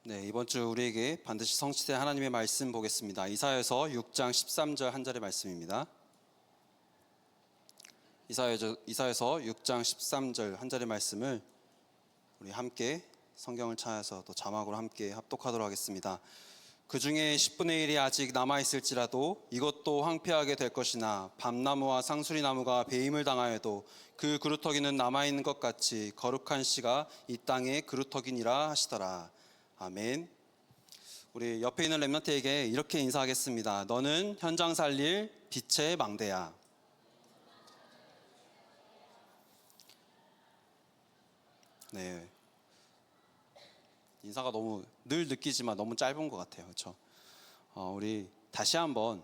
네, 이번 주 우리에게 반드시 성취될 하나님의 말씀 보겠습니다. 이사야서 6장 13절 한 절의 말씀입니다. 이사야서 6장 13절 한 절의 말씀을 우리 함께 성경을 찾아서 또 자막으로 함께 합독하도록 하겠습니다. 그 중에 10분의 1이 아직 남아있을지라도 이것도 황폐하게 될 것이나 밤나무와 상수리나무가 배임을 당하여도 그 그루터기는 남아있는 것 같이 거룩한 씨가 이 땅에 그루터기니라 하시더라. 아멘. 우리 옆에 있는 렘넌트에게 이렇게 인사하겠습니다. 너는 현장 살릴 빛의 망대야. 네. 인사가 너무 늘 느끼지만 너무 짧은 것 같아요. 그렇죠? 우리 다시 한번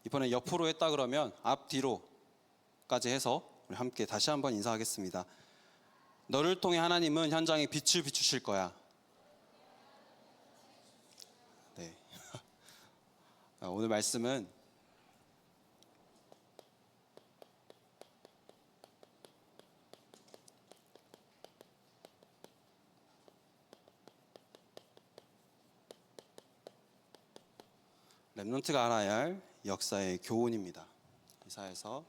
이번에 옆으로 했다 그러면 앞뒤로까지 해서 우리 함께 다시 한번 인사하겠습니다. 너를 통해 하나님은 현장에 빛을 비추실 거야. 네. 오늘 말씀은 렘넌트가 알아야 할 역사의 교훈입니다. 이사야서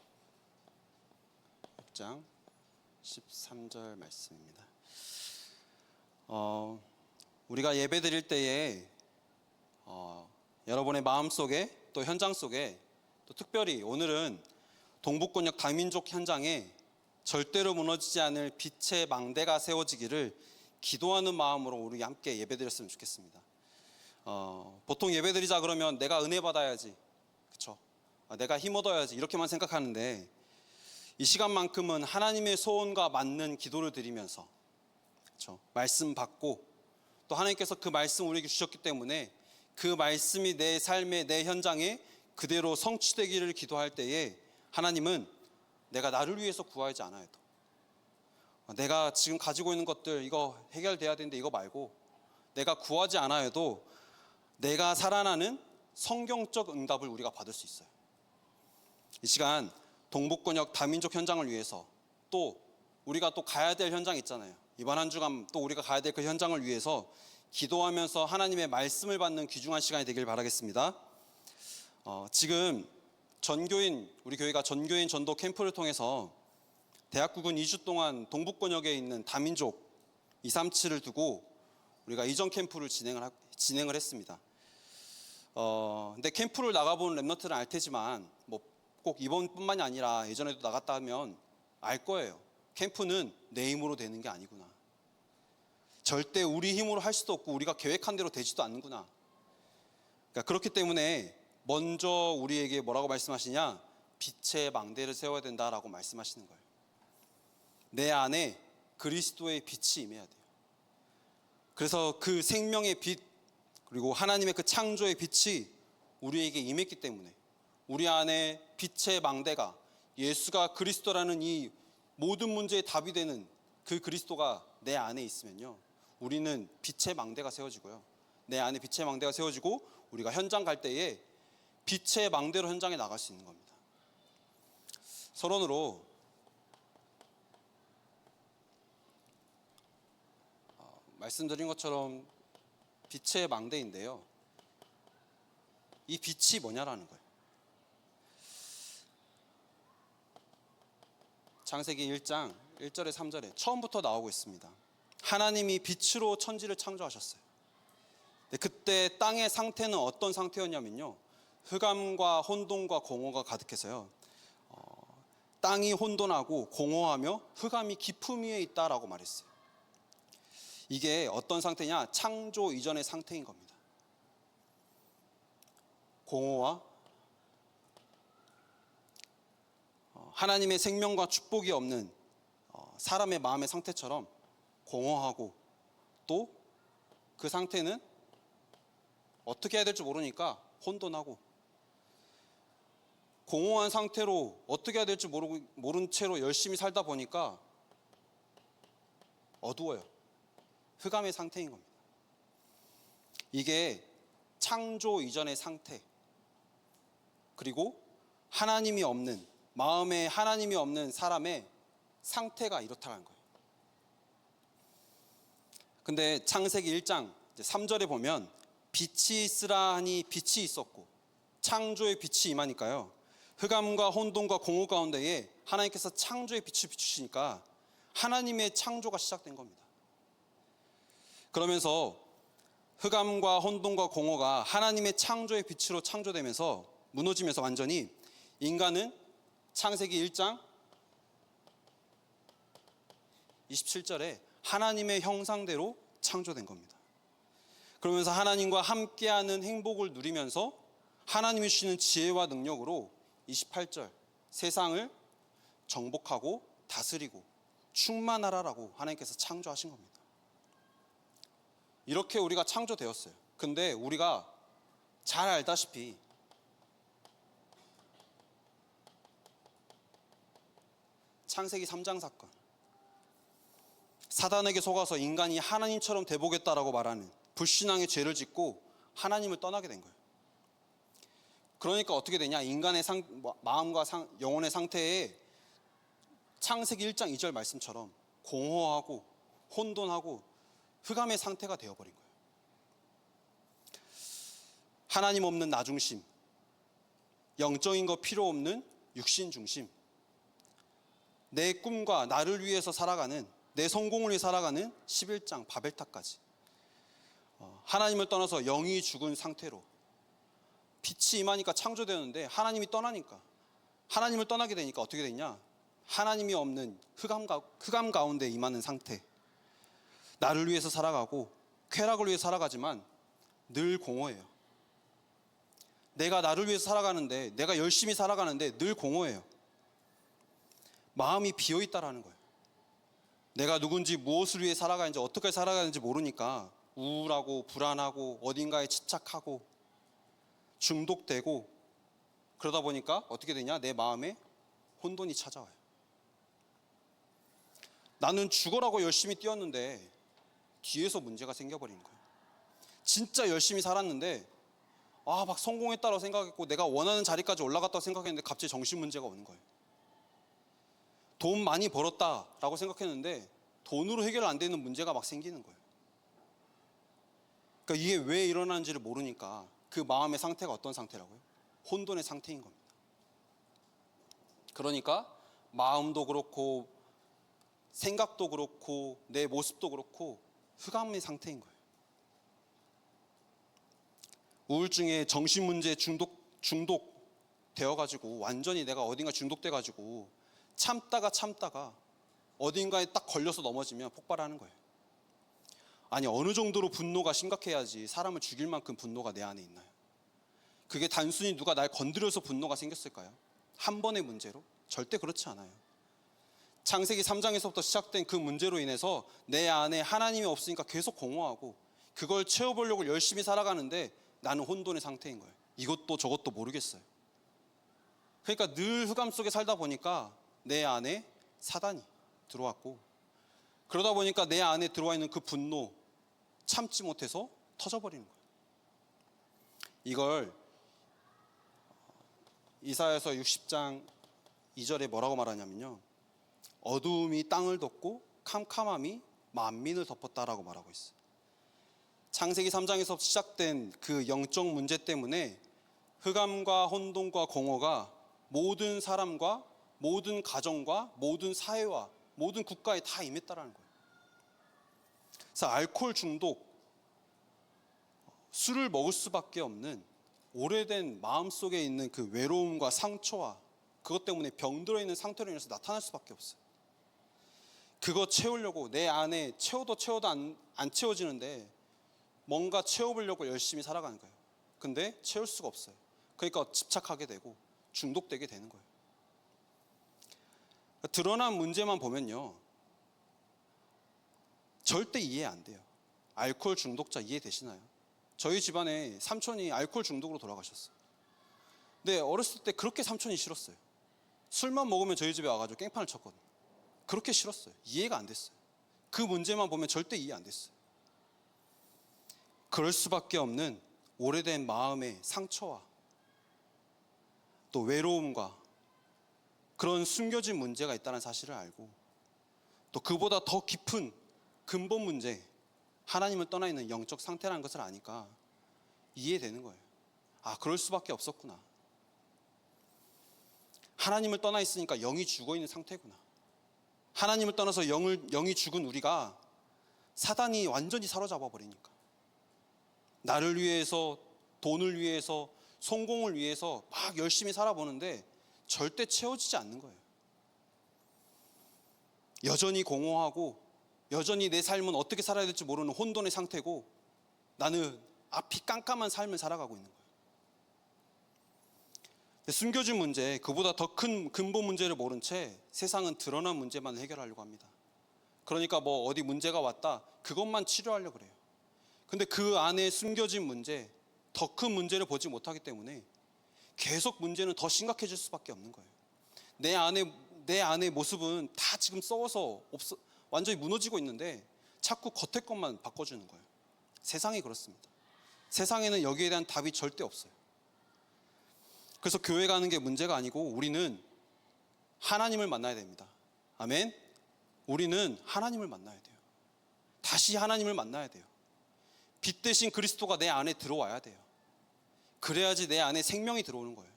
6장 13절 말씀입니다. 우리가 예배 드릴 때에 여러분의 마음속에 또 현장 속에 또 특별히 오늘은 동북권역 다민족 현장에 절대로 무너지지 않을 빛의 망대가 세워지기를 기도하는 마음으로 우리 함께 예배 드렸으면 좋겠습니다. 보통 예배 드리자 그러면 내가 은혜 받아야지, 그렇죠? 내가 힘 얻어야지 이렇게만 생각하는데 이 시간만큼은 하나님의 소원과 맞는 기도를 드리면서, 그렇죠? 말씀 받고 또 하나님께서 그 말씀 우리에게 주셨기 때문에 그 말씀이 내 삶의 내 현장에 그대로 성취되기를 기도할 때에 하나님은 내가 나를 위해서 구하지 않아도 내가 지금 가지고 있는 것들 이거 해결돼야 되는데 이거 말고 내가 구하지 않아도 내가 살아나는 성경적 응답을 우리가 받을 수 있어요. 이 시간 동북권역 다민족 현장을 위해서 또 우리가 또 가야 될 현장 있잖아요. 이번 한 주간 또 우리가 가야 될 그 현장을 위해서 기도하면서 하나님의 말씀을 받는 귀중한 시간이 되길 바라겠습니다. 지금 전교인, 우리 교회가 전교인 전도 캠프를 통해서 대학국은 2주 동안 동북권역에 있는 다민족 237을 두고 우리가 이전 캠프를 진행을 했습니다. 근데 캠프를 나가본 렘넌트는 알 테지만 뭐 꼭 이번뿐만이 아니라 예전에도 나갔다 하면 알 거예요. 캠프는 내 힘으로 되는 게 아니구나. 절대 우리 힘으로 할 수도 없고 우리가 계획한 대로 되지도 않는구나. 그러니까 그렇기 때문에 먼저 우리에게 뭐라고 말씀하시냐? 빛의 망대를 세워야 된다라고 말씀하시는 거예요. 내 안에 그리스도의 빛이 임해야 돼요. 그래서 그 생명의 빛 그리고 하나님의 그 창조의 빛이 우리에게 임했기 때문에 우리 안에 빛의 망대가 예수가 그리스도라는 이 모든 문제의 답이 되는 그 그리스도가 내 안에 있으면요, 우리는 빛의 망대가 세워지고요, 내 안에 빛의 망대가 세워지고 우리가 현장 갈 때에 빛의 망대로 현장에 나갈 수 있는 겁니다. 서론으로 말씀드린 것처럼 빛의 망대인데요, 이 빛이 뭐냐라는 거예요. 창세기 1장 1절에 3절에 처음부터 나오고 있습니다. 하나님이 빛으로 천지를 창조하셨어요. 그때 땅의 상태는 어떤 상태였냐면요, 흑암과 혼돈과 공허가 가득해서요, 땅이 혼돈하고 공허하며 흑암이 깊음 위에 있다라고 말했어요. 이게 어떤 상태냐? 창조 이전의 상태인 겁니다. 공허와 하나님의 생명과 축복이 없는 사람의 마음의 상태처럼 공허하고 또 그 상태는 어떻게 해야 될지 모르니까 혼돈하고, 공허한 상태로 어떻게 해야 될지 모른 채로 열심히 살다 보니까 어두워요. 흑암의 상태인 겁니다. 이게 창조 이전의 상태, 그리고 하나님이 없는, 마음에 하나님이 없는 사람의 상태가 이렇다는 거예요. 근데 창세기 1장 3절에 보면 빛이 있으라 하니 빛이 있었고 창조의 빛이 임하니까요. 흑암과 혼돈과 공허 가운데에 하나님께서 창조의 빛을 비추시니까 하나님의 창조가 시작된 겁니다. 그러면서 흑암과 혼돈과 공허가 하나님의 창조의 빛으로 창조되면서 무너지면서 완전히 인간은 창세기 1장 27절에 하나님의 형상대로 창조된 겁니다. 그러면서 하나님과 함께하는 행복을 누리면서 하나님이 주시는 지혜와 능력으로 28절 세상을 정복하고 다스리고 충만하라라고 하나님께서 창조하신 겁니다. 이렇게 우리가 창조되었어요. 근데 우리가 잘 알다시피 창세기 3장 사건, 사단에게 속아서 인간이 하나님처럼 돼보겠다라고 말하는 불신앙의 죄를 짓고 하나님을 떠나게 된 거예요. 그러니까 어떻게 되냐? 인간의 마음과 영혼의 상태에 창세기 1장 2절 말씀처럼 공허하고 혼돈하고 흑암의 상태가 되어버린 거예요. 하나님 없는 나 중심, 영적인 거 필요 없는 육신 중심, 내 꿈과 나를 위해서 살아가는, 내 성공을 위해 살아가는 11장 바벨탑까지 하나님을 떠나서 영이 죽은 상태로 빛이 임하니까 창조되었는데 하나님이 떠나니까, 하나님을 떠나게 되니까 어떻게 되냐? 하나님이 없는 흑암 가운데 임하는 상태. 나를 위해서 살아가고 쾌락을 위해 살아가지만 늘 공허해요. 내가 나를 위해서 살아가는데, 내가 열심히 살아가는데 늘 공허해요. 마음이 비어있다라는 거예요. 내가 누군지, 무엇을 위해 살아가는지, 어떻게 살아가는지 모르니까 우울하고 불안하고 어딘가에 집착하고 중독되고, 그러다 보니까 어떻게 되냐? 내 마음에 혼돈이 찾아와요. 나는 죽어라고 열심히 뛰었는데 뒤에서 문제가 생겨버리는 거예요. 진짜 열심히 살았는데 막 성공했다고 생각했고 내가 원하는 자리까지 올라갔다고 생각했는데 갑자기 정신 문제가 오는 거예요. 돈 많이 벌었다라고 생각했는데 돈으로 해결 안 되는 문제가 막 생기는 거예요. 그러니까 이게 왜 일어나는지를 모르니까 그 마음의 상태가 어떤 상태라고요? 혼돈의 상태인 겁니다. 그러니까 마음도 그렇고 생각도 그렇고 내 모습도 그렇고 흑암의 상태인 거예요. 우울증에 정신문제에 중독되어가지고 완전히 내가 어딘가 중독돼가지고 참다가 어딘가에 딱 걸려서 넘어지면 폭발하는 거예요. 아니, 어느 정도로 분노가 심각해야지 사람을 죽일 만큼 분노가 내 안에 있나요? 그게 단순히 누가 날 건드려서 분노가 생겼을까요? 한 번의 문제로? 절대 그렇지 않아요. 창세기 3장에서부터 시작된 그 문제로 인해서 내 안에 하나님이 없으니까 계속 공허하고 그걸 채워보려고 열심히 살아가는데 나는 혼돈의 상태인 거예요. 이것도 저것도 모르겠어요. 그러니까 늘 흑암 속에 살다 보니까 내 안에 사단이 들어왔고, 그러다 보니까 내 안에 들어와 있는 그 분노 참지 못해서 터져버리는 거예요. 이걸 이사야서 60장 2절에 뭐라고 말하냐면요, 어두움이 땅을 덮고 캄캄함이 만민을 덮었다라고 말하고 있어요. 창세기 3장에서 시작된 그 영적 문제 때문에 흑암과 혼돈과 공허가 모든 사람과 모든 가정과 모든 사회와 모든 국가에 다 임했다라는 거예요. 그래서 알코올 중독, 술을 먹을 수밖에 없는 오래된 마음속에 있는 그 외로움과 상처와 그것 때문에 병들어 있는 상태로 인해서 나타날 수밖에 없어요. 그거 채우려고 내 안에 채워도 안 채워지는데 뭔가 채워보려고 열심히 살아가는 거예요. 근데 채울 수가 없어요. 그러니까 집착하게 되고 중독되게 되는 거예요. 드러난 문제만 보면요, 절대 이해 안 돼요. 알코올 중독자 이해되시나요? 저희 집안에 삼촌이 알코올 중독으로 돌아가셨어요. 근데 어렸을 때 그렇게 삼촌이 싫었어요. 술만 먹으면 저희 집에 와가지고 깽판을 쳤거든요. 그렇게 싫었어요. 이해가 안 됐어요. 그 문제만 보면 절대 이해 안 됐어요. 그럴 수밖에 없는 오래된 마음의 상처와 또 외로움과 그런 숨겨진 문제가 있다는 사실을 알고, 또 그보다 더 깊은 근본 문제, 하나님을 떠나 있는 영적 상태라는 것을 아니까 이해되는 거예요. 아, 그럴 수밖에 없었구나. 하나님을 떠나 있으니까 영이 죽어 있는 상태구나. 하나님을 떠나서 영이 죽은 우리가 사단이 완전히 사로잡아 버리니까 나를 위해서, 돈을 위해서, 성공을 위해서 막 열심히 살아보는데 절대 채워지지 않는 거예요. 여전히 공허하고 여전히 내 삶은 어떻게 살아야 될지 모르는 혼돈의 상태고 나는 앞이 깜깜한 삶을 살아가고 있는 거예요. 숨겨진 문제, 그보다 더 큰 근본 문제를 모른 채 세상은 드러난 문제만 해결하려고 합니다. 그러니까 뭐 어디 문제가 왔다, 그것만 치료하려고 그래요. 근데 그 안에 숨겨진 문제, 더 큰 문제를 보지 못하기 때문에 계속 문제는 더 심각해질 수밖에 없는 거예요. 내 안의 모습은 다 지금 썩어서 완전히 무너지고 있는데 자꾸 겉의 것만 바꿔주는 거예요. 세상이 그렇습니다. 세상에는 여기에 대한 답이 절대 없어요. 그래서 교회 가는 게 문제가 아니고 우리는 하나님을 만나야 됩니다. 아멘. 우리는 하나님을 만나야 돼요. 다시 하나님을 만나야 돼요. 빛 대신 그리스도가 내 안에 들어와야 돼요. 그래야지 내 안에 생명이 들어오는 거예요.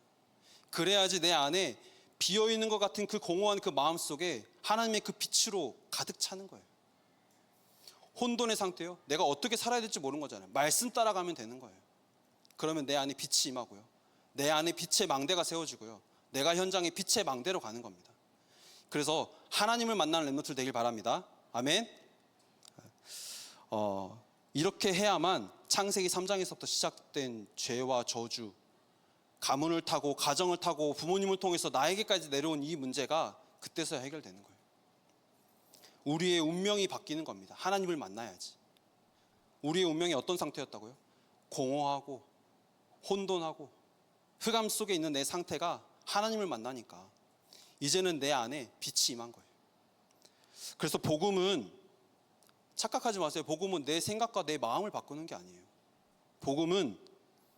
그래야지 내 안에 비어있는 것 같은 그 공허한 그 마음 속에 하나님의 그 빛으로 가득 차는 거예요. 혼돈의 상태요. 내가 어떻게 살아야 될지 모르는 거잖아요. 말씀 따라가면 되는 거예요. 그러면 내 안에 빛이 임하고요. 내 안에 빛의 망대가 세워지고요. 내가 현장에 빛의 망대로 가는 겁니다. 그래서 하나님을 만나는 렘넌트들 되길 바랍니다. 아멘. 이렇게 해야만 창세기 3장에서부터 시작된 죄와 저주, 가문을 타고 가정을 타고 부모님을 통해서 나에게까지 내려온 이 문제가 그때서야 해결되는 거예요. 우리의 운명이 바뀌는 겁니다. 하나님을 만나야지. 우리의 운명이 어떤 상태였다고요? 공허하고 혼돈하고 흑암 속에 있는 내 상태가 하나님을 만나니까 이제는 내 안에 빛이 임한 거예요. 그래서 복음은, 착각하지 마세요. 복음은 내 생각과 내 마음을 바꾸는 게 아니에요. 복음은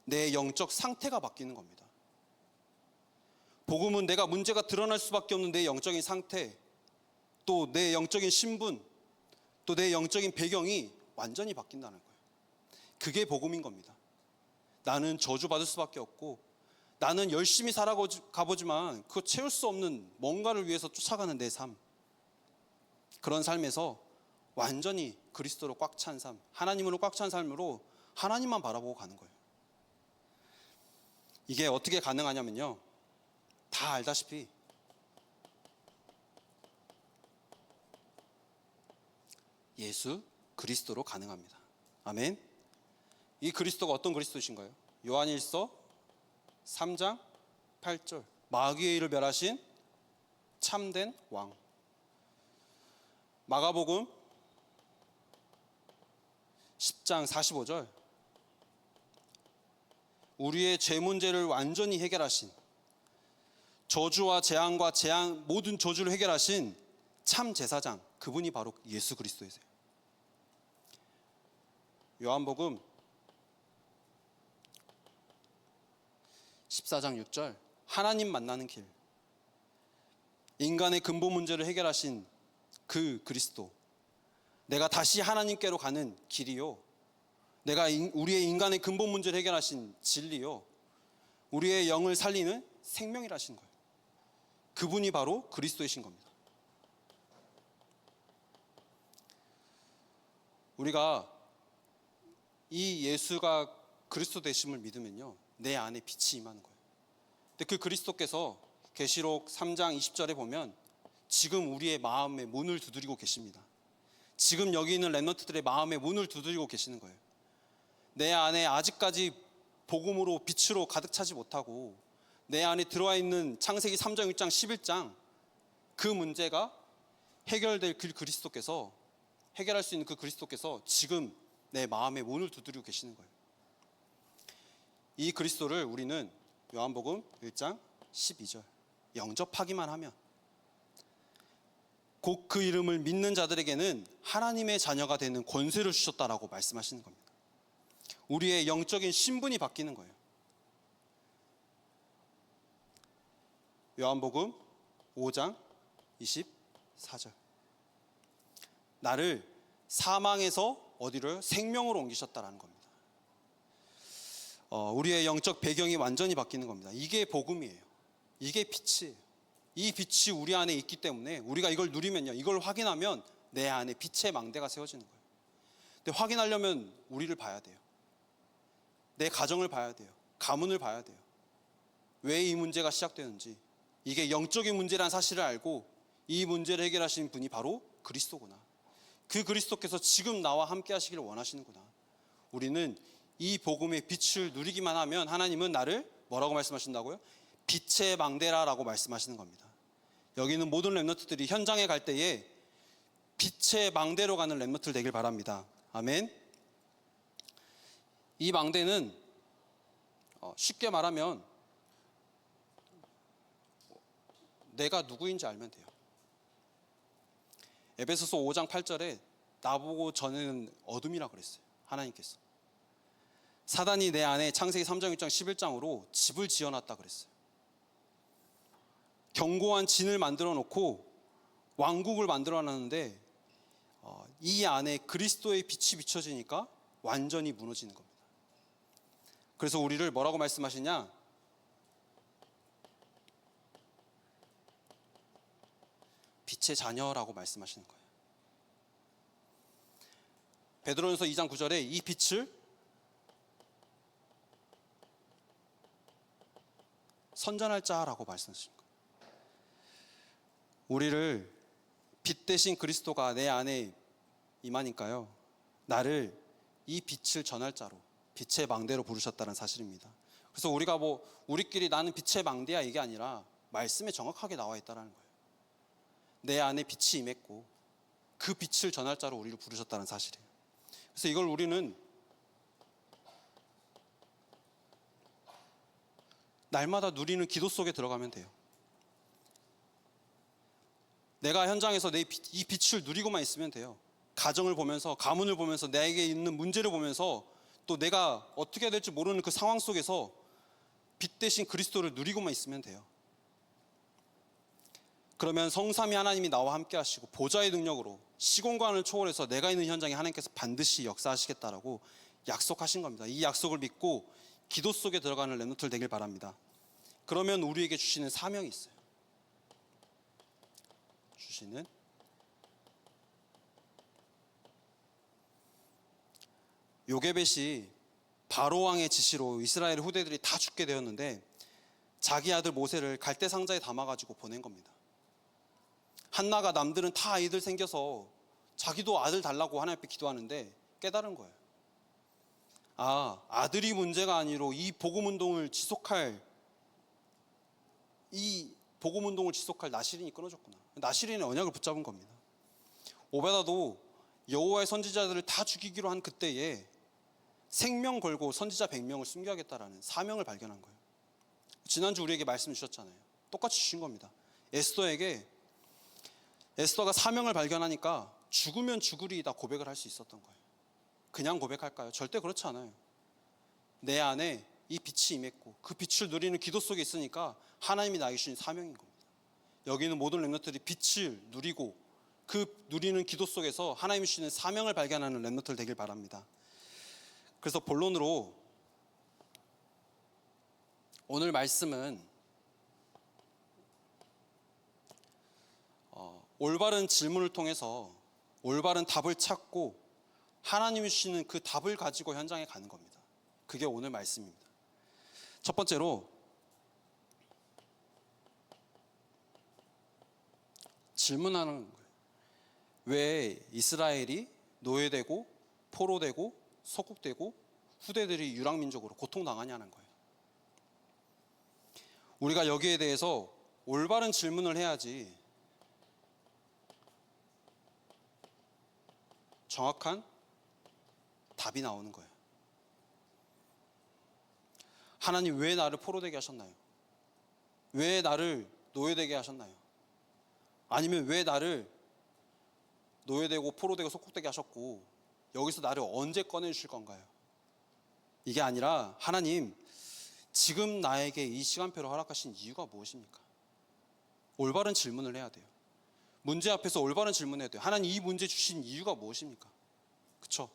내 영적 상태가 바뀌는 겁니다. 복음은 내가 문제가 드러날 수밖에 없는 내 영적인 상태, 또 내 영적인 신분, 또 내 영적인 배경이 완전히 바뀐다는 거예요. 그게 복음인 겁니다. 나는 저주받을 수밖에 없고 나는 열심히 살아가보지만 그거 채울 수 없는 뭔가를 위해서 쫓아가는 내 삶, 그런 삶에서 완전히 그리스도로 꽉 찬 삶, 하나님으로 꽉 찬 삶으로 하나님만 바라보고 가는 거예요. 이게 어떻게 가능하냐면요, 다 알다시피 예수 그리스도로 가능합니다. 아멘. 이 그리스도가 어떤 그리스도이신가요? 요한일서 3장 8절, 마귀의 일을 멸하신 참된 왕. 마가복음 10장 45절, 우리의 죄 문제를 완전히 해결하신, 저주와 재앙과 모든 저주를 해결하신 참 제사장, 그분이 바로 예수 그리스도이세요. 요한복음 14장 6절, 하나님 만나는 길, 인간의 근본 문제를 해결하신 그 그리스도, 내가 다시 하나님께로 가는 길이요, 내가 우리의 인간의 근본 문제를 해결하신 진리요, 우리의 영을 살리는 생명이라신 거예요. 그분이 바로 그리스도이신 겁니다. 우리가 이 예수가 그리스도 되심을 믿으면요, 내 안에 빛이 임하는 거예요. 근데 그 그리스도께서 계시록 3장 20절에 보면 지금 우리의 마음의 문을 두드리고 계십니다. 지금 여기 있는 렘넌트들의 마음의 문을 두드리고 계시는 거예요. 내 안에 아직까지 복음으로 빛으로 가득 차지 못하고 내 안에 들어와 있는 창세기 3장, 6장, 11장 그 문제가 해결될 그 그리스도께서, 해결할 수 있는 그 그리스도께서 지금 내 마음의 문을 두드리고 계시는 거예요. 이 그리스도를 우리는 요한복음 1장 12절 영접하기만 하면, 곧 그 이름을 믿는 자들에게는 하나님의 자녀가 되는 권세를 주셨다라고 말씀하시는 겁니다. 우리의 영적인 신분이 바뀌는 거예요. 요한복음 5장 24절, 나를 사망에서 어디를 생명으로 옮기셨다라는 겁니다. 우리의 영적 배경이 완전히 바뀌는 겁니다. 이게 복음이에요. 이게 빛이에요. 이 빛이 우리 안에 있기 때문에 우리가 이걸 누리면요, 이걸 확인하면 내 안에 빛의 망대가 세워지는 거예요. 근데 확인하려면 우리를 봐야 돼요. 내 가정을 봐야 돼요. 가문을 봐야 돼요. 왜 이 문제가 시작되는지, 이게 영적인 문제라는 사실을 알고 이 문제를 해결하시는 분이 바로 그리스도구나. 그 그리스도께서 지금 나와 함께 하시기를 원하시는구나. 우리는 이 복음의 빛을 누리기만 하면 하나님은 나를 뭐라고 말씀하신다고요? 빛의 망대라라고 말씀하시는 겁니다. 여기 있는 모든 렘넌트들이 현장에 갈 때에 빛의 망대로 가는 렘넌트들 되길 바랍니다. 아멘. 이 망대는 쉽게 말하면 내가 누구인지 알면 돼요. 에베소서 5장 8절에 나보고 전에는 어둠이라 그랬어요. 하나님께서. 사단이 내 안에 창세기 3장 6장 11장으로 집을 지어놨다 그랬어요. 견고한 진을 만들어 놓고 왕국을 만들어 놨는데 이 안에 그리스도의 빛이 비춰지니까 완전히 무너지는 겁니다. 그래서 우리를 뭐라고 말씀하시냐? 빛의 자녀라고 말씀하시는 거예요. 베드로전서 2장 9절에 이 빛을 선전할 자라고 말씀하시는 거예요. 우리를 빛 대신 그리스도가 내 안에 임하니까요, 나를 이 빛을 전할 자로, 빛의 망대로 부르셨다는 사실입니다. 그래서 우리가 우리끼리 나는 빛의 망대야 이게 아니라 말씀에 정확하게 나와 있다는 거예요. 내 안에 빛이 임했고 그 빛을 전할 자로 우리를 부르셨다는 사실이에요. 그래서 이걸 우리는 날마다 누리는 기도 속에 들어가면 돼요. 내가 현장에서 이 빛을 누리고만 있으면 돼요. 가정을 보면서, 가문을 보면서, 내게 있는 문제를 보면서, 또 내가 어떻게 해야 될지 모르는 그 상황 속에서 빛 대신 그리스도를 누리고만 있으면 돼요. 그러면 성삼위 하나님이 나와 함께 하시고 보좌의 능력으로 시공간을 초월해서 내가 있는 현장에 하나님께서 반드시 역사하시겠다라고 약속하신 겁니다. 이 약속을 믿고 기도 속에 들어가는 렘넌트들 되길 바랍니다. 그러면 우리에게 주시는 사명이 있어요. 주시는 요게벳이 바로왕의 지시로 이스라엘 후대들이 다 죽게 되었는데 자기 아들 모세를 갈대 상자에 담아가지고 보낸 겁니다. 한나가 남들은 다 아이들 생겨서 자기도 아들 달라고 하나님 앞에 기도하는데 깨달은 거예요. 아들이 문제가 아니로 이 복음운동을 지속할 나시린이 끊어졌구나. 나시린의 언약을 붙잡은 겁니다. 오베다도 여호와의 선지자들을 다 죽이기로 한 그때에 생명 걸고 선지자 100명을 숨겨야겠다라는 사명을 발견한 거예요. 지난주 우리에게 말씀 주셨잖아요. 똑같이 주신 겁니다. 에스더가 사명을 발견하니까 죽으면 죽으리이다 고백을 할 수 있었던 거예요. 그냥 고백할까요? 절대 그렇지 않아요. 내 안에 이 빛이 임했고 그 빛을 누리는 기도 속에 있으니까 하나님이 나에게 주신 사명인 겁니다. 여기 있는 모든 렘넌트들이 빛을 누리고 그 누리는 기도 속에서 하나님이 주시는 사명을 발견하는 렘넌트들 되길 바랍니다. 그래서 본론으로 오늘 말씀은 올바른 질문을 통해서 올바른 답을 찾고 하나님이 주시는 그 답을 가지고 현장에 가는 겁니다. 그게 오늘 말씀입니다. 첫 번째로 질문하는 거예요. 왜 이스라엘이 노예되고 포로되고 속국되고 후대들이 유랑민족으로 고통당하냐는 거예요. 우리가 여기에 대해서 올바른 질문을 해야지 정확한 답이 나오는 거예요. 하나님 왜 나를 포로되게 하셨나요? 왜 나를 노예되게 하셨나요? 아니면 왜 나를 노예되고 포로되고 속국되게 하셨고 여기서 나를 언제 꺼내주실 건가요? 이게 아니라 하나님 지금 나에게 이 시간표를 허락하신 이유가 무엇입니까? 올바른 질문을 해야 돼요. 문제 앞에서 올바른 질문을 해야 돼요. 하나님 이 문제 주신 이유가 무엇입니까? 그렇죠?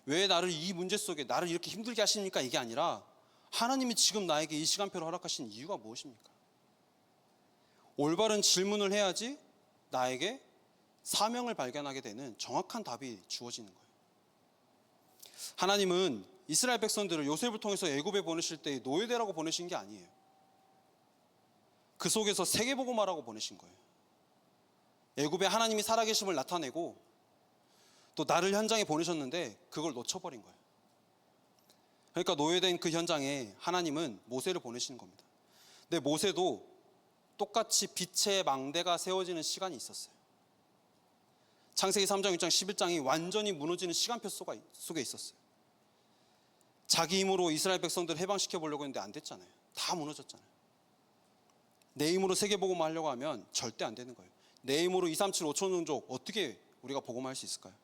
왜 나를 이 문제 속에 나를 이렇게 힘들게 하십니까? 이게 아니라 하나님이 지금 나에게 이 시간표를 허락하신 이유가 무엇입니까? 올바른 질문을 해야지 나에게 사명을 발견하게 되는 정확한 답이 주어지는 거예요. 하나님은 이스라엘 백성들을 요셉을 통해서 애굽에 보내실 때 노예되라고 보내신 게 아니에요. 그 속에서 세계복음화라고 보내신 거예요. 애굽에 하나님이 살아계심을 나타내고 또 나를 현장에 보내셨는데 그걸 놓쳐버린 거예요. 그러니까 노예된 그 현장에 하나님은 모세를 보내시는 겁니다. 근데 모세도 똑같이 빛의 망대가 세워지는 시간이 있었어요. 창세기 3장, 6장, 11장이 완전히 무너지는 시간표 속에 있었어요. 자기 힘으로 이스라엘 백성들을 해방시켜 보려고 했는데 안 됐잖아요. 다 무너졌잖아요. 내 힘으로 세계복음화 하려고 하면 절대 안 되는 거예요. 내 힘으로 2, 3, 7, 5천 종족 어떻게 우리가 복음화할 수 있을까요?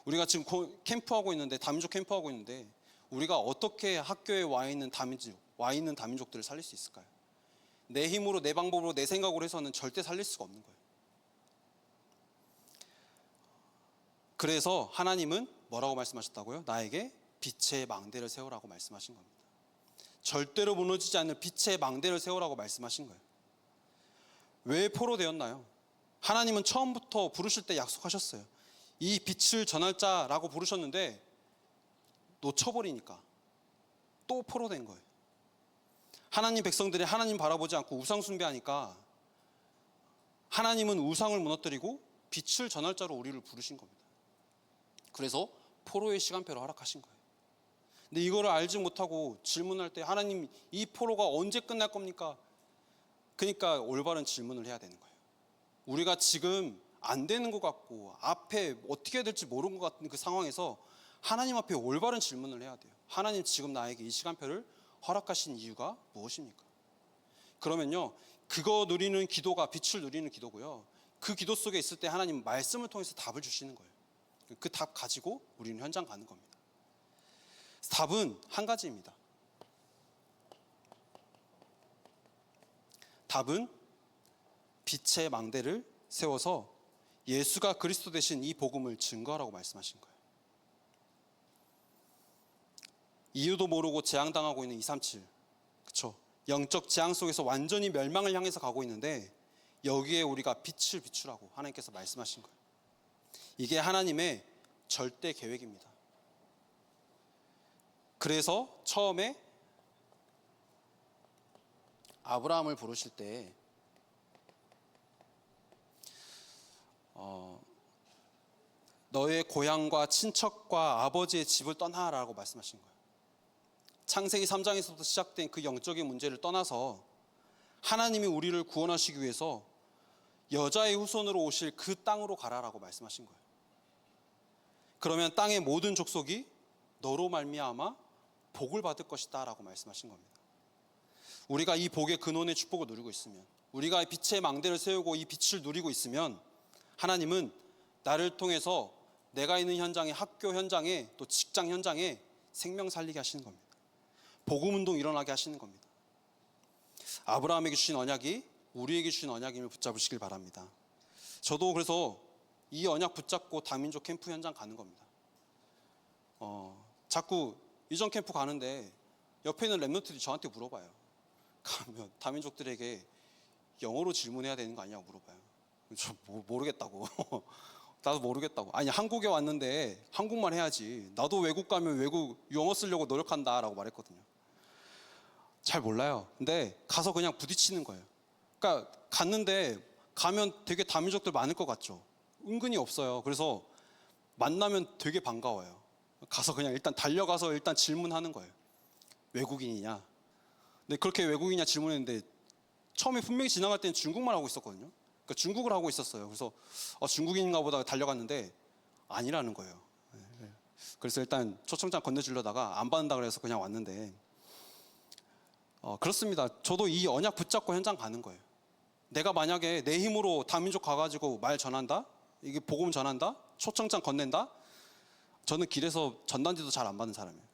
우리가 지금 캠프하고 있는데, 다민족 캠프하고 있는데 우리가 어떻게 학교에 와 있는 다민족들을 살릴 수 있을까요? 내 힘으로, 내 방법으로, 내 생각으로 해서는 절대 살릴 수가 없는 거예요. 그래서 하나님은 뭐라고 말씀하셨다고요? 나에게 빛의 망대를 세우라고 말씀하신 겁니다. 절대로 무너지지 않는 빛의 망대를 세우라고 말씀하신 거예요. 왜 포로되었나요? 하나님은 처음부터 부르실 때 약속하셨어요. 이 빛을 전할 자라고 부르셨는데 놓쳐버리니까 또 포로된 거예요. 하나님 백성들이 하나님 바라보지 않고 우상 숭배하니까 하나님은 우상을 무너뜨리고 빛을 전할 자로 우리를 부르신 겁니다. 그래서 포로의 시간표를 허락하신 거예요. 근데 이거를 알지 못하고 질문할 때 하나님 이 포로가 언제 끝날 겁니까? 그러니까 올바른 질문을 해야 되는 거예요. 우리가 지금 안 되는 것 같고 앞에 어떻게 해야 될지 모르는 것 같은 그 상황에서 하나님 앞에 올바른 질문을 해야 돼요. 하나님 지금 나에게 이 시간표를 허락하신 이유가 무엇입니까? 그러면요, 그거 누리는 기도가 빛을 누리는 기도고요. 그 기도 속에 있을 때 하나님 말씀을 통해서 답을 주시는 거예요. 그 답 가지고 우리는 현장 가는 겁니다. 답은 한 가지입니다. 답은 빛의 망대를 세워서 예수가 그리스도 되신 이 복음을 증거하라고 말씀하신 거예요. 이유도 모르고 재앙당하고 있는 237, 그렇죠? 영적 재앙 속에서 완전히 멸망을 향해서 가고 있는데 여기에 우리가 빛을 비추라고 하나님께서 말씀하신 거예요. 이게 하나님의 절대 계획입니다. 그래서 처음에 아브라함을 부르실 때 너의 고향과 친척과 아버지의 집을 떠나라고 말씀하신 거예요. 창세기 3장에서부터 시작된 그 영적인 문제를 떠나서 하나님이 우리를 구원하시기 위해서 여자의 후손으로 오실 그 땅으로 가라라고 말씀하신 거예요. 그러면 땅의 모든 족속이 너로 말미암아 복을 받을 것이다 라고 말씀하신 겁니다. 우리가 이 복의 근원의 축복을 누리고 있으면, 우리가 빛의 망대를 세우고 이 빛을 누리고 있으면 하나님은 나를 통해서 내가 있는 현장에, 학교 현장에, 또 직장 현장에 생명 살리게 하시는 겁니다. 복음운동 일어나게 하시는 겁니다. 아브라함에게 주신 언약이 우리에게 주신 언약임을 붙잡으시길 바랍니다. 저도 그래서 이 언약 붙잡고 다민족 캠프 현장 가는 겁니다. 자꾸 이전 캠프 가는데 옆에 있는 랩런트들이 저한테 물어봐요. 가면 다민족들에게 영어로 질문해야 되는 거 아니냐고 물어봐요. 저 모르겠다고. 나도 모르겠다고. 아니, 한국에 왔는데 한국말 해야지. 나도 외국 가면 외국 영어 쓰려고 노력한다라고 말했거든요. 잘 몰라요. 근데 가서 그냥 부딪히는 거예요. 그러니까 갔는데 가면 되게 다민족들 많을 것 같죠. 은근히 없어요. 그래서 만나면 되게 반가워요. 가서 그냥 일단 달려가서 일단 질문하는 거예요. 외국인이냐? 근데 그렇게 외국인이냐 질문했는데 처음에 분명히 지나갈 때는 중국말 하고 있었거든요. 그러니까 중국을 하고 있었어요. 그래서 중국인인가 보다 달려갔는데 아니라는 거예요. 그래서 일단 초청장 건네주려다가 안 받는다 그래서 그냥 왔는데 그렇습니다. 저도 이 언약 붙잡고 현장 가는 거예요. 내가 만약에 내 힘으로 다민족 가가지고 말 전한다? 이게 복음 전한다? 초청장 건넨다? 저는 길에서 전단지도 잘 안 받는 사람이에요.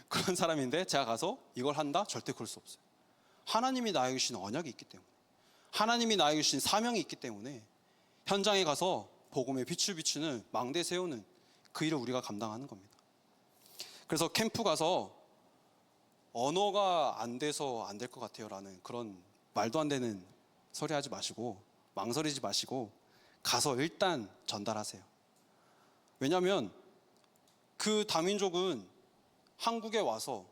그런 사람인데 제가 가서 이걸 한다? 절대 그럴 수 없어요. 하나님이 나에게 주신 언약이 있기 때문에, 하나님이 나에게 주신 사명이 있기 때문에 현장에 가서 복음의 빛을 비추는 망대 세우는 그 일을 우리가 감당하는 겁니다. 그래서 캠프 가서 언어가 안 돼서 안 될 것 같아요 라는 그런 말도 안 되는 소리 하지 마시고, 망설이지 마시고 가서 일단 전달하세요. 왜냐하면 그 다민족은 한국에 와서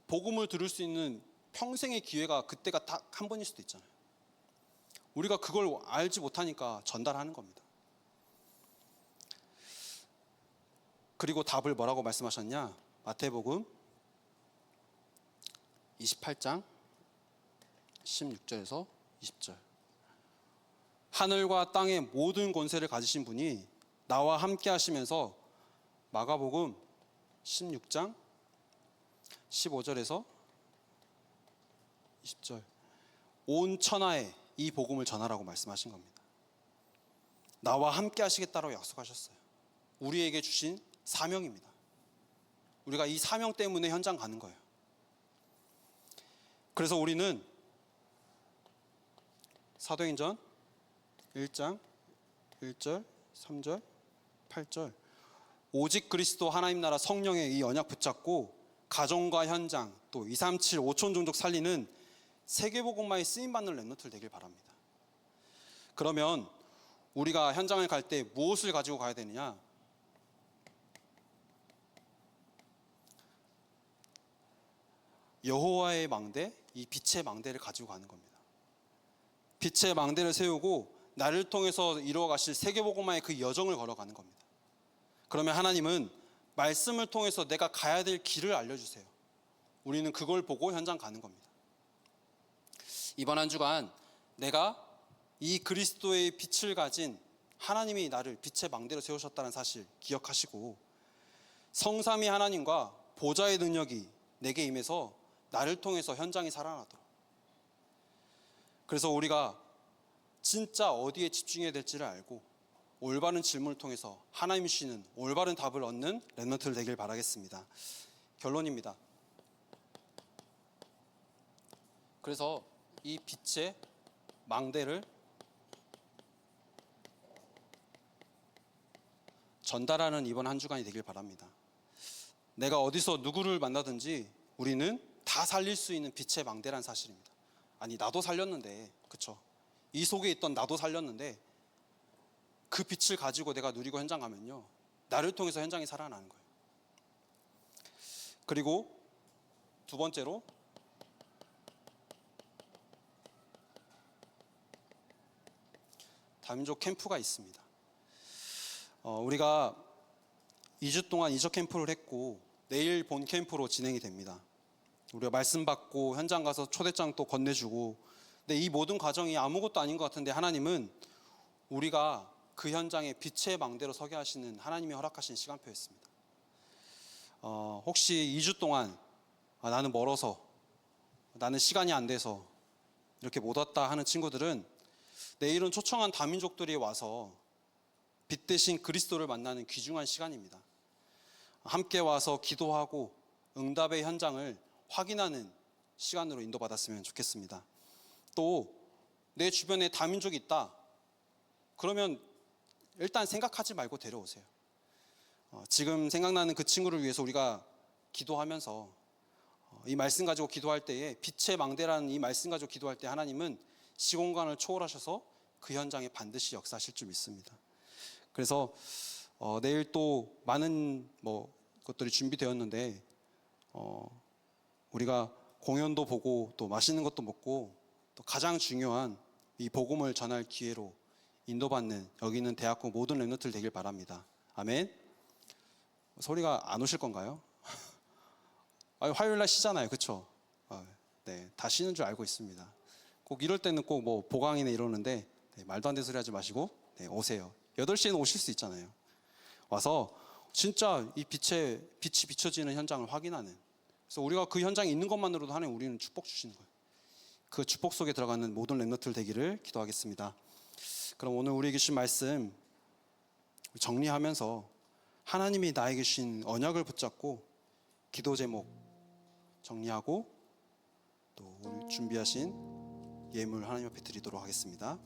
복음을 들을 수 있는 평생의 기회가 그때가 딱 한 번일 수도 있잖아요. 우리가 그걸 알지 못하니까 전달하는 겁니다. 그리고 답을 뭐라고 말씀하셨냐? 마태복음 28장 16절에서 20절. 하늘과 땅의 모든 권세를 가지신 분이 나와 함께 하시면서, 마가복음 16장 15절에서 20절, 온 천하에 이 복음을 전하라고 말씀하신 겁니다. 나와 함께 하시겠다고 약속하셨어요. 우리에게 주신 사명입니다. 우리가 이 사명 때문에 현장 가는 거예요. 그래서 우리는 사도행전 1장 1절, 3절, 8절, 오직 그리스도 하나님 나라 성령의 이 언약 붙잡고 가정과 현장, 또 237 5천 종족 살리는 세계복음화에 쓰임받는 렘넌트를 되길 바랍니다. 그러면 우리가 현장을 갈 때 무엇을 가지고 가야 되느냐? 여호와의 망대, 이 빛의 망대를 가지고 가는 겁니다. 빛의 망대를 세우고 나를 통해서 이루어 가실 세계복음화의 그 여정을 걸어가는 겁니다. 그러면 하나님은 말씀을 통해서 내가 가야 될 길을 알려주세요. 우리는 그걸 보고 현장 가는 겁니다. 이번 한 주간 내가 이 그리스도의 빛을 가진 하나님이 나를 빛의 망대로 세우셨다는 사실 기억하시고, 성삼위 하나님과 보좌의 능력이 내게 임해서 나를 통해서 현장이 살아나도록, 그래서 우리가 진짜 어디에 집중해야 될지를 알고 올바른 질문을 통해서 하나님이 주시는 올바른 답을 얻는 렘넌트를 되길 바라겠습니다. 결론입니다. 그래서 이 빛의 망대를 전달하는 이번 한 주간이 되길 바랍니다. 내가 어디서 누구를 만나든지 우리는 다 살릴 수 있는 빛의 망대란 사실입니다. 아니, 나도 살렸는데, 그쵸? 이 속에 있던 나도 살렸는데 그 빛을 가지고 내가 누리고 현장 가면요, 나를 통해서 현장이 살아나는 거예요. 그리고 두 번째로, 다민족 캠프가 있습니다. 우리가 2주 동안 이적 캠프를 했고 내일 본 캠프로 진행이 됩니다. 우리가 말씀 받고 현장 가서 초대장 또 건네주고, 근데 이 모든 과정이 아무것도 아닌 것 같은데 하나님은 우리가 그 현장에 빛의 망대로 서게 하시는 하나님이 허락하신 시간표였습니다. 혹시 2주 동안 나는 멀어서, 나는 시간이 안 돼서 이렇게 못 왔다 하는 친구들은 내일은 초청한 다민족들이 와서 빛 대신 그리스도를 만나는 귀중한 시간입니다. 함께 와서 기도하고 응답의 현장을 확인하는 시간으로 인도받았으면 좋겠습니다. 또 내 주변에 다민족이 있다, 그러면 일단 생각하지 말고 데려오세요. 지금 생각나는 그 친구를 위해서 우리가 기도하면서 이 말씀 가지고 기도할 때에, 빛의 망대라는 이 말씀 가지고 기도할 때 하나님은 시공간을 초월하셔서 그 현장에 반드시 역사하실 줄 믿습니다. 그래서 내일 또 많은 것들이 준비되었는데 우리가 공연도 보고 또 맛있는 것도 먹고, 또 가장 중요한 이 복음을 전할 기회로 인도받는 여기 있는 대학교 모든 렘넌트들 되길 바랍니다. 아멘. 소리가 안 오실 건가요? 화요일 날 쉬잖아요, 그렇죠? 네, 다 쉬는 줄 알고 있습니다. 꼭 이럴 때는 꼭 보강이네 이러는데, 네, 말도 안 되는 소리 하지 마시고 오세요. 8시에는 오실 수 있잖아요. 와서 진짜 이 빛이 비춰지는 현장을 확인하는, 그래서 우리가 그 현장에 있는 것만으로도 하나님 우리는 축복 주시는 거예요. 그 축복 속에 들어가는 모든 렘넌트들 되기를 기도하겠습니다. 그럼 오늘 우리에게 주신 말씀 정리하면서 하나님이 나에게 주신 언약을 붙잡고 기도 제목 정리하고 또 우리 준비하신 예물 하나님 앞에 드리도록 하겠습니다.